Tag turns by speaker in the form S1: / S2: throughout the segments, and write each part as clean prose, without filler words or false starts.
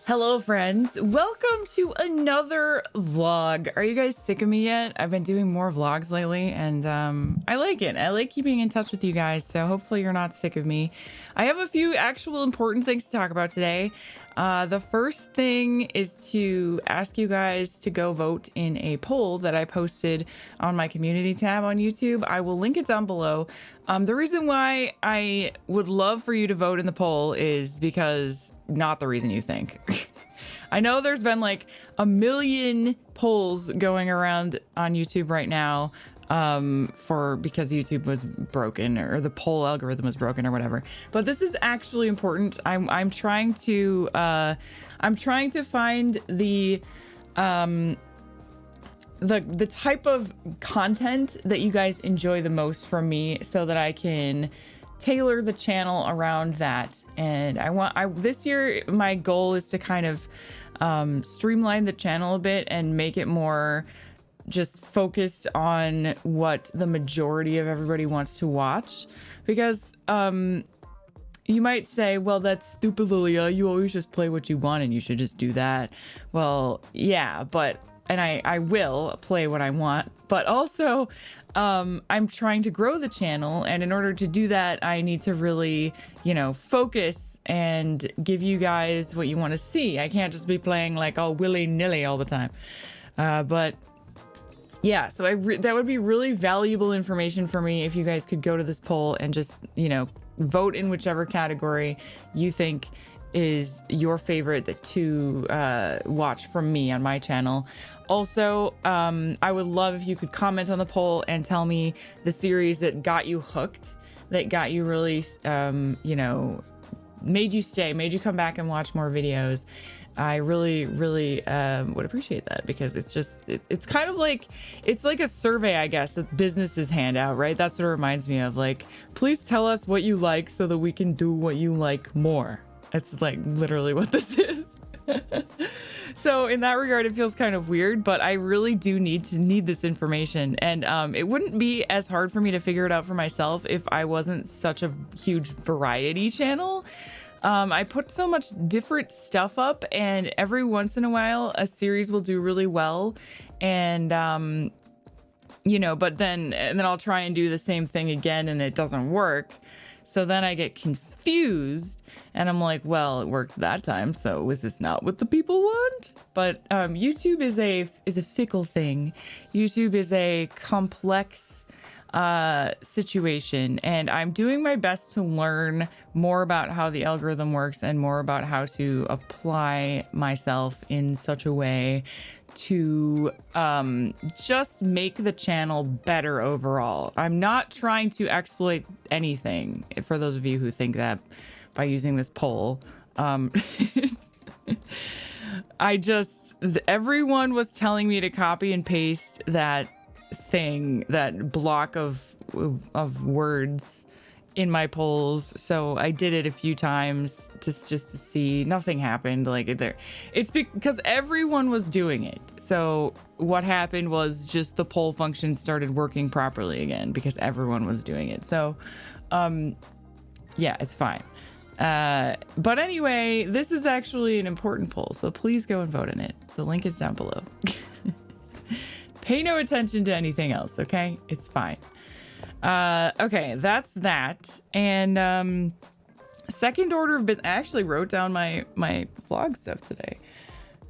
S1: Hello friends, welcome to another vlog. Are you guys sick of me yet? I've been doing more vlogs lately and I like it. I like keeping in touch with you guys, so hopefully you're not sick of me. I have a few actual important things to talk about today. The first thing is to ask you guys to go vote in a poll that I posted on my community tab on YouTube. I will link it down below. The reason why I would love for you to vote in the poll is because not the reason you think. I know there's been like a million polls going around on YouTube right now because YouTube was broken or the poll algorithm was broken or whatever. But this is actually important. I'm trying to find the type of content that you guys enjoy the most from me so that I can tailor the channel around that. And this year my goal is to kind of streamline the channel a bit and make it more just focused on what the majority of everybody wants to watch, because you might say, well, that's stupid, Lilia, you always just play what you want and you should just do that. Well, yeah, but I will play what I want, but also I'm trying to grow the channel, and in order to do that I need to really, focus and give you guys what you want to see. I can't just be playing like all willy-nilly all the time. But yeah, so that would be really valuable information for me if you guys could go to this poll and just, vote in whichever category you think is your favorite to watch from me on my channel. Also, I would love if you could comment on the poll and tell me the series that got you hooked, that got you really, made you stay, made you come back and watch more videos. I really, really would appreciate that, because it's kind of like, it's like a survey, I guess, that businesses hand out, right? That's what it reminds me of. Like, please tell us what you like so that we can do what you like more. It's like literally what this is. So in that regard, it feels kind of weird, but I really do need this information. And it wouldn't be as hard for me to figure it out for myself if I wasn't such a huge variety channel. I put so much different stuff up, and every once in a while a series will do really well, and but then I'll try and do the same thing again and it doesn't work. So then I get confused and I'm like, well, it worked that time, so is this not what the people want? But YouTube is a fickle thing. YouTube is a complex situation, and I'm doing my best to learn more about how the algorithm works and more about how to apply myself in such a way to just make the channel better overall. I'm not trying to exploit anything, for those of you who think that by using this poll. Everyone was telling me to copy and paste that thing, that block of words in my polls, so I did it a few times just to see. Nothing happened. It's because everyone was doing it. So what happened was just the poll function started working properly again because everyone was doing it. So yeah, it's fine. But anyway, this is actually an important poll, so please go and vote in it. The link is down below. Pay no attention to anything else, okay? It's fine. Okay, that's that. And second order of business. I actually wrote down my vlog stuff today.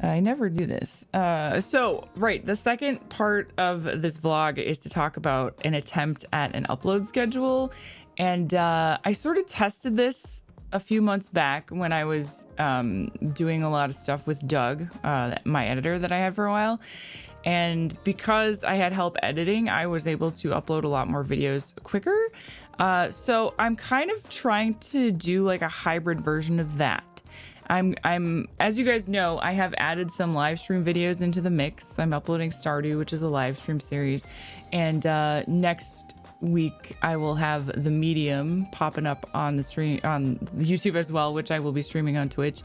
S1: I never do this. So right, the second part of this vlog is to talk about an attempt at an upload schedule. And I sort of tested this a few months back when I was doing a lot of stuff with Doug, my editor that I had for a while. And because I had help editing, I was able to upload a lot more videos quicker. So I'm kind of trying to do like a hybrid version of that. I'm as you guys know, I have added some live stream videos into the mix. I'm uploading Stardew, which is a live stream series. And next week I will have The Medium popping up on the stream on YouTube as well, which I will be streaming on Twitch.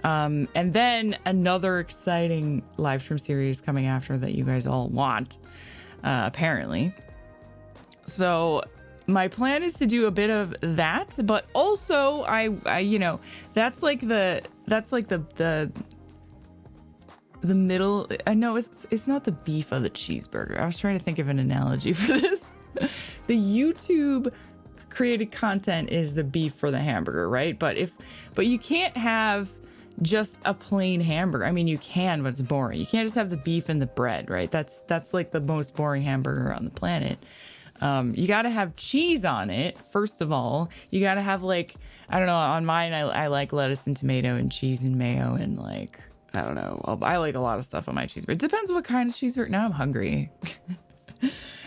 S1: And then another exciting live stream series coming after that you guys all want, apparently. So my plan is to do a bit of that, but also I that's like the that's like the middle. I know it's not the beef of the cheeseburger. I was trying to think of an analogy for this. The YouTube created content is the beef for the hamburger, right? But you can't have just a plain hamburger. I mean, you can, but it's boring. You can't just have the beef and the bread, right? That's like the most boring hamburger on the planet. You got to have cheese on it, first of all. You got to have, like, I don't know, on mine, I like lettuce and tomato and cheese and mayo and, like, I don't know. I like a lot of stuff on my cheeseburger. It depends what kind of cheeseburger. Now I'm hungry.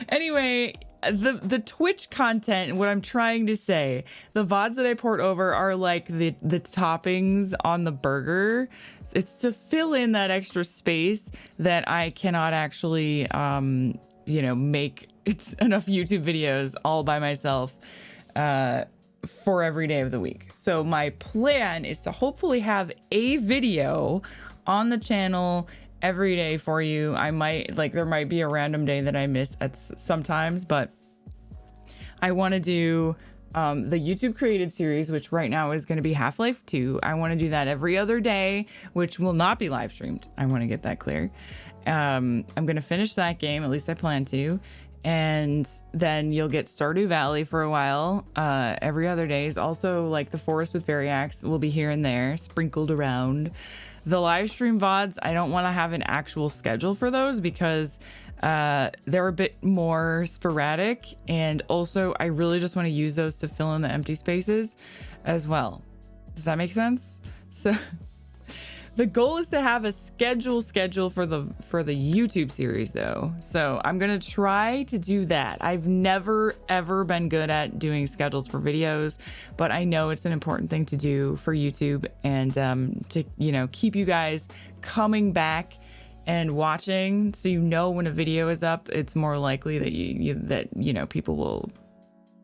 S1: Anyway, the Twitch content, what I'm trying to say, the VODs that I port over are like the toppings on the burger. It's to fill in that extra space that I cannot actually, make enough YouTube videos all by myself for every day of the week. So my plan is to hopefully have a video on the channel every day for you. I might, like, there might be a random day that I miss at sometimes, but I want to do the YouTube created series, which right now is going to be Half-Life 2. I want to do that every other day, which will not be live streamed. I want to get that clear. I'm going to finish that game, at least I plan to. And then you'll get Stardew Valley for a while, every other days. Also, like, the Forest with Variax will be here and there, sprinkled around. The live stream VODs, I don't want to have an actual schedule for those because they're a bit more sporadic. And also, I really just want to use those to fill in the empty spaces as well. Does that make sense? So the goal is to have a schedule for the YouTube series, though. So I'm going to try to do that. I've never, ever been good at doing schedules for videos, but I know it's an important thing to do for YouTube and to, keep you guys coming back and watching. So, when a video is up, it's more likely that people will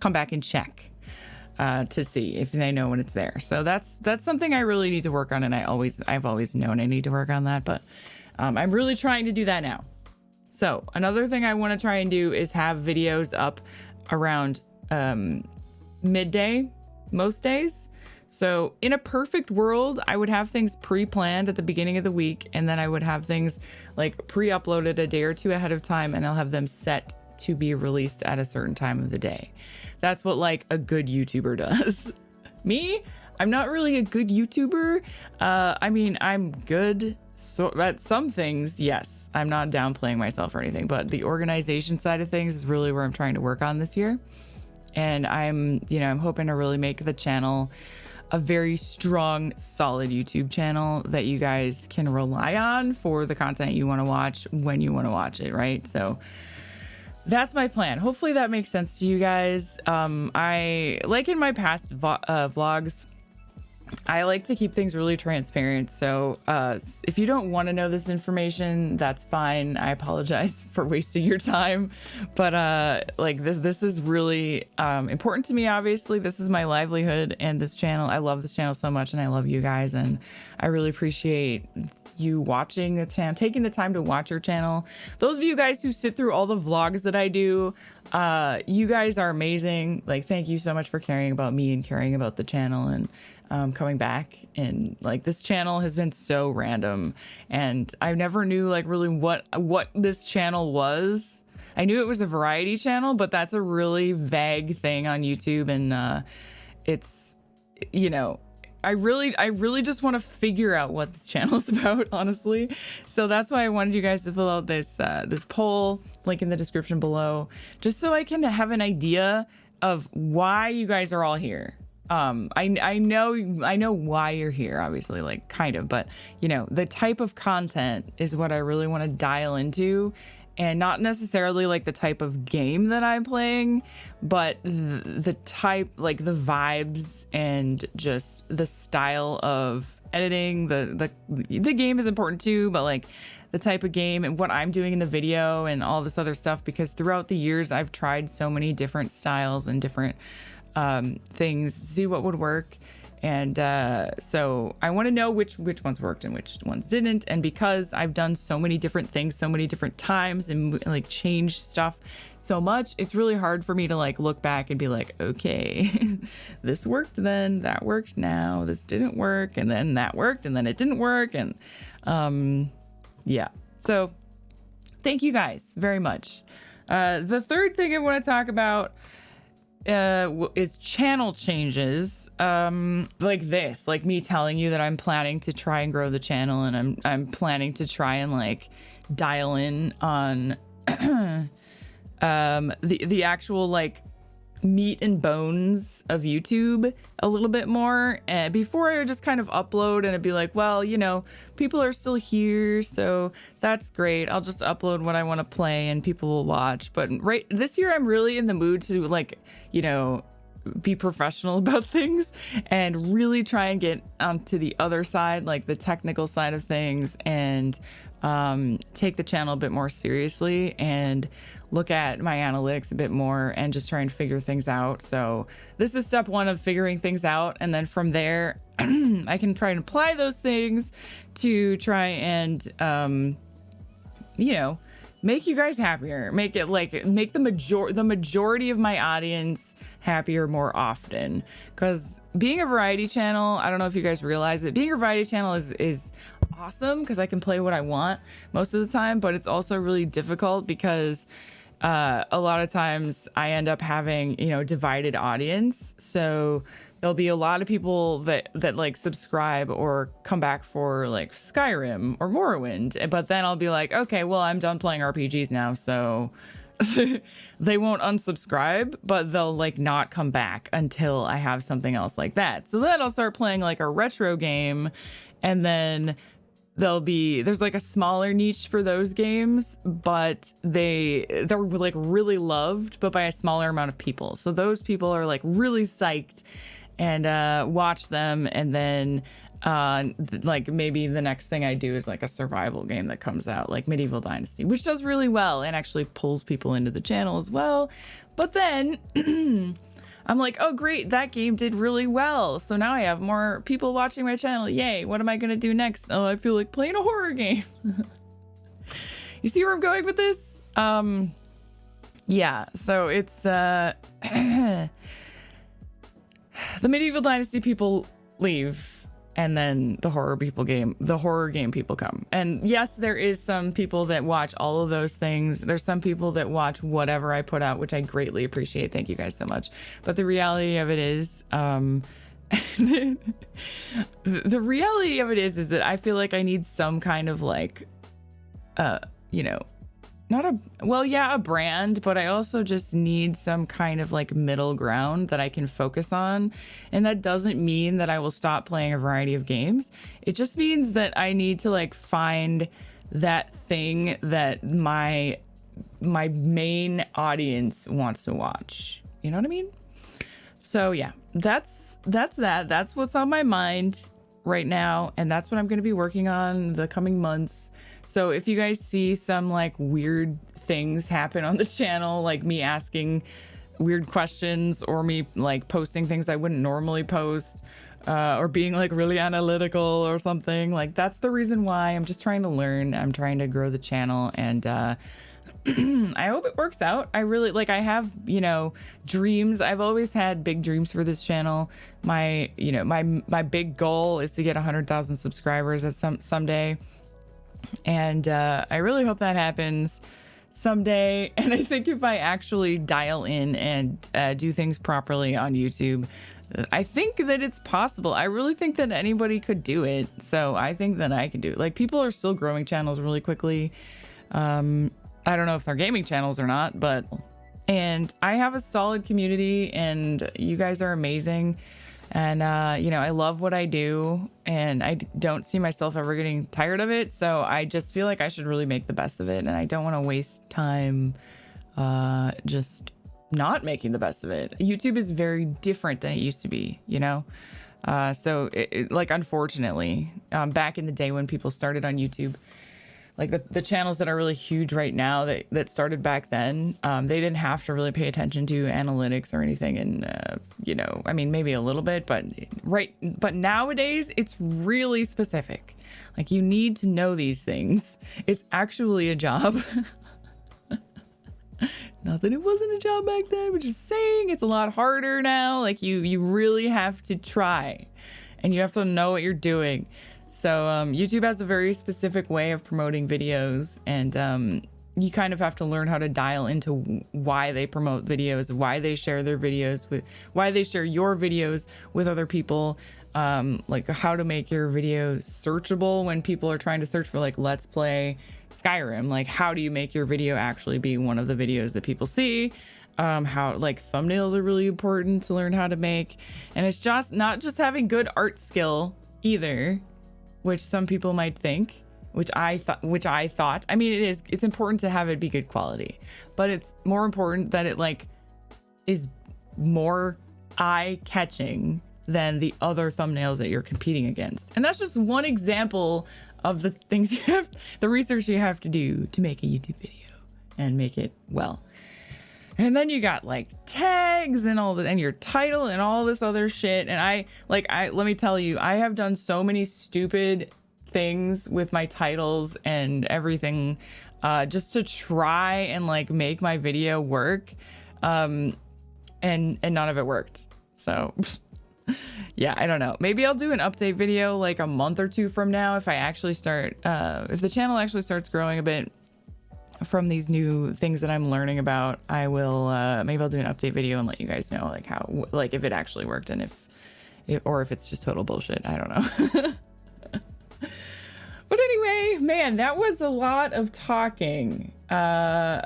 S1: come back and check to see if they know when it's there. So that's something I really need to work on, and I've always known I need to work on that, but I'm really trying to do that now. So another thing I want to try and do is have videos up around midday most days. So in a perfect world, I would have things pre-planned at the beginning of the week, and then I would have things like pre-uploaded a day or two ahead of time, and I'll have them set to be released at a certain time of the day. That's what, like, a good YouTuber does. Me, I'm not really a good YouTuber. I mean, I'm good at some things, yes. I'm not downplaying myself or anything, but the organization side of things is really where I'm trying to work on this year. And I'm hoping to really make the channel a very strong, solid YouTube channel that you guys can rely on for the content you want to watch when you want to watch it, right? So that's my plan. Hopefully that makes sense to you guys. I, like in my past vlogs, I like to keep things really transparent. So if you don't want to know this information, that's fine. I apologize for wasting your time. But this is really important to me, obviously. This is my livelihood and this channel. I love this channel so much, and I love you guys. And I really appreciate you watching the channel, taking the time to watch your channel. Those of you guys who sit through all the vlogs that I do, you guys are amazing. Like, thank you so much for caring about me and caring about the channel and coming back. And like, this channel has been so random, and I never knew like really what this channel was. I knew it was a variety channel, but that's a really vague thing on YouTube, and it's, I really just want to figure out what this channel is about, honestly. So that's why I wanted you guys to fill out this poll, link in the description below, just so I can have an idea of why you guys are all here. I know why you're here, obviously, like, kind of, but the type of content is what I really want to dial into, and not necessarily like the type of game that I'm playing, but the type, like the vibes and just the style of editing. The game is important too, but like the type of game and what I'm doing in the video and all this other stuff, because throughout the years I've tried so many different styles and different things to see what would work. And so I want to know which ones worked and which ones didn't. And because I've done so many different things so many different times and like changed stuff so much, it's really hard for me to like look back and be like, okay, this worked then, that worked now, this didn't work, and then that worked, and then it didn't work. And yeah, so thank you guys very much. The third thing I want to talk about is channel changes, like this, like me telling you that I'm planning to try and grow the channel, and I'm planning to try and like dial in on the actual like meat and bones of YouTube a little bit more. And before I would just kind of upload and it'd be like, well, you know, people are still here, so that's great. I'll just upload what I want to play and people will watch. But right this year, I'm really in the mood to like, you know, be professional about things and really try and get onto the other side, like the technical side of things, and take the channel a bit more seriously and look at my analytics a bit more and just try and figure things out. So this is step one of figuring things out. And then from there, I can try and apply those things to try and, you know, make you guys happier, make it like, make the majority of my audience happier more often. Because being a variety channel, I don't know if you guys realize it, being a variety channel is awesome because I can play what I want most of the time, but it's also really difficult because a lot of times I end up having, you know, divided audience. So there'll be a lot of people that like subscribe or come back for like Skyrim or Morrowind, but then I'll be like, okay, well, I'm done playing RPGs now, so they won't unsubscribe, but they'll like not come back until I have something else like that. So then I'll start playing like a retro game, and then there's like a smaller niche for those games, but they're like really loved, but by a smaller amount of people. So those people are like really psyched and watch them, and then like maybe the next thing I do is like a survival game that comes out, like Medieval Dynasty, which does really well and actually pulls people into the channel as well. But then I'm like, oh great, that game did really well, so now I have more people watching my channel. Yay, what am I gonna do next? Oh, I feel like playing a horror game. You see where I'm going with this? Yeah, so it's the Medieval Dynasty people leave, and then the horror game people come. And yes, there is some people that watch all of those things. There's some people that watch whatever I put out, which I greatly appreciate. Thank you guys so much. But the reality of it is, the reality of it is that I feel like I need some kind of like, you know, a brand, but I also just need some kind of like middle ground that I can focus on. And that doesn't mean that I will stop playing a variety of games. It just means that I need to like find that thing that my main audience wants to watch. You know what I mean? So yeah, that's what's on my mind right now. And that's what I'm going to be working on the coming months. So if you guys see some like weird things happen on the channel, like me asking weird questions or me like posting things I wouldn't normally post, or being like really analytical or something, like that's the reason why. I'm just trying to learn. I'm trying to grow the channel, and I hope it works out. I really like, I have, you know, dreams. I've always had big dreams for this channel. My big goal is to get 100,000 subscribers at someday. And I really hope that happens someday. And I think if I actually dial in and do things properly on YouTube, I think that it's possible. I really think that anybody could do it. So I think that I can do it. Like, people are still growing channels really quickly. I don't know if they're gaming channels or not, and I have a solid community, and you guys are amazing. And, you know, I love what I do, and I don't see myself ever getting tired of it. So I just feel like I should really make the best of it. And I don't want to waste time just not making the best of it. YouTube is very different than it used to be, you know? So like, unfortunately, back in the day when people started on YouTube, like the channels that are really huge right now that started back then, they didn't have to really pay attention to analytics or anything. And, you know, I mean, maybe a little bit, but nowadays it's really specific. Like, you need to know these things. It's actually a job. Not that it wasn't a job back then, but just saying it's a lot harder now. Like you really have to try and you have to know what you're doing. So YouTube has a very specific way of promoting videos, and you kind of have to learn how to dial into why they promote videos, why they share their videos with, why they share your videos with other people, like how to make your videos searchable when people are trying to search for like let's play Skyrim. Like how do you make your video actually be one of the videos that people see? How like thumbnails are really important to learn how to make, and it's just not just having good art skill either, which some people might think, which I thought, I mean, it's important to have it be good quality, but it's more important that it like is more eye catching than the other thumbnails that you're competing against. And that's just one example of the things the research you have to do to make a YouTube video and make it well. And then you got like tags and all that, and your title and all this other shit. And let me tell you, I have done so many stupid things with my titles and everything, just to try and like make my video work. And none of it worked. So yeah, I don't know. Maybe I'll do an update video like a month or two from now if I actually start, if the channel actually starts growing a bit from these new things that I'm learning about. I will, maybe I'll do an update video and let you guys know like how, like if it actually worked and or if it's just total bullshit. I don't know. But anyway, man, that was a lot of talking. I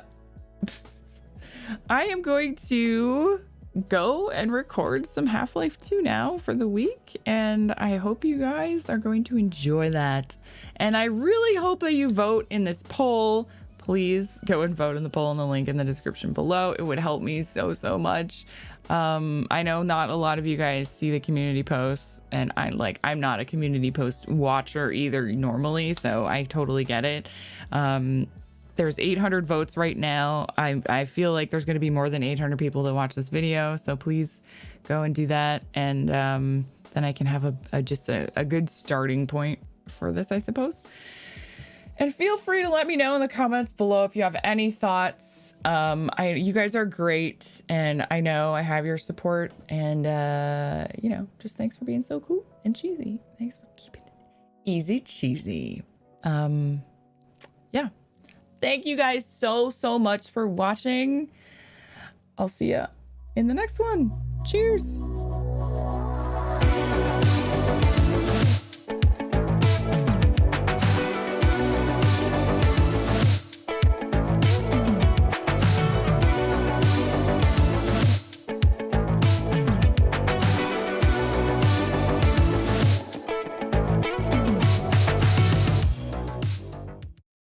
S1: am going to go and record some Half-Life 2 now for the week, and I hope you guys are going to enjoy that. And I really hope that you vote in this poll. Please go and vote in the poll in the link in the description below. It would help me so much. I know not a lot of you guys see the community posts, and I'm not a community post watcher either normally, so I totally get it. There's 800 votes right now. I feel like there's going to be more than 800 people that watch this video, so please go and do that, and then I can have just a good starting point for this, I suppose. And feel free to let me know in the comments below if you have any thoughts. You guys are great, and I know I have your support, and you know, just thanks for being so cool and cheesy. Thanks for keeping it easy cheesy. Yeah. Thank you guys so much for watching. I'll see ya in the next one. Cheers.